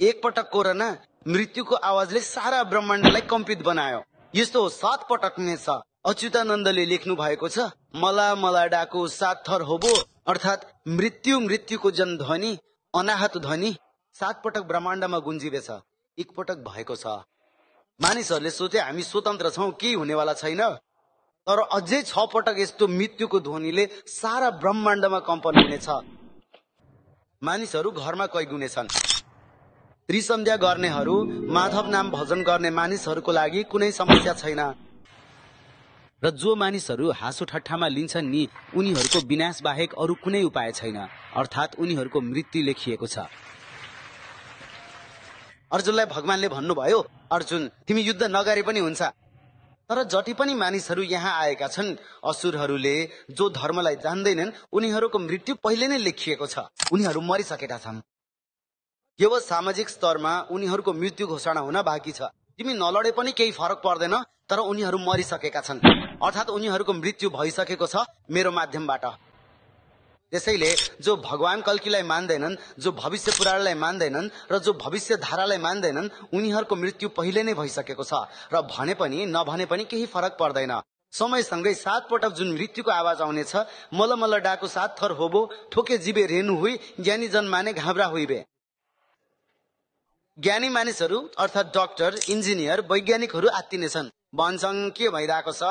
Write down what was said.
एक पटक कोरोना मृत्युको आवाजले सारा ब्रह्माण्डलाई कम्पित बनायो। यस्तो 7 पटक नै छ। अच्युतानन्दले लेख्नु भएको छ, मला मला डाको 7 थर होबो, अर्थात मृत्यु मृत्युको जन ध्वनि अनाहत ध्वनि 7 पटक ब्रह्माण्डमा गुन्जिरहेछ। एक पटक भएको छ। मानिसहरूले सोचे हामी स्वतन्त्र छौं, केही हुनेवाला छैन। तर अझै 6 पटक यस्तो मृत्युको ध्वनिले सारा ब्रह्माण्डमा कम्पन हुनेछ। मानिसहरू घरमा कैगुनेछन्। त्रिसन्ध्या गर्नेहरू, माधव नाम भजन गर्ने मानिसहरूको लागि कुनै समस्या छैन। र जो मानिसहरू हाँसो ठट्टामा लिन्छन् नि, उनीहरूको विनाश बाहेक अरू कुनै उपाय छैन, अर्थात उनीहरूको मृत्यु लेखिएको छ। अर्जुनलाई भगवानले भन्नुभयो, अर्जुन तिमी युद्ध नगरे पनि हुन्छ। तर जति पनि मानिसहरू यहाँ आएका छन्, असुरहरूले जो धर्मलाई जान्दैनन्, उनीहरूको मृत्यु पहिले नै लेखिएको छ। उनीहरू मरिसकेका छन्। केवल सामाजिक स्तरमा उनीहरूको मृत्यु घोषणा हुन बाँकी छ। तिमी नलडे पनि केही फरक पर्दैन, तर उनीहरू मरिसकेका छन्, अर्थात उनीहरूको मृत्यु भइसकेको छ मेरो माध्यमबाट। त्यसैले जो भगवान कल्कीलाई मान्दैनन्, जो भविष्य पुराणलाई मान्दैनन् र जो भविष्य धारालाई मान्दैनन्, उनीहरूको मृत्यु पहिले नै भइसकेको छ। र भने पनि नभने पनि केही फरक पर्दैन। समयसँगै 7 पटक जुन मृत्युको आवाज आउनेछ, मल मल डाको 7 थर होबो, ठोके जीवे रेणु हुई, ज्ञानी जन माने घाब्रा हुइबे। ज्ञानी मानिसहरू अर्थात डाक्टर, इन्जिनियर, वैज्ञानिकहरू आत्तिनेछन्। भन्छन् के भइरहेको छ,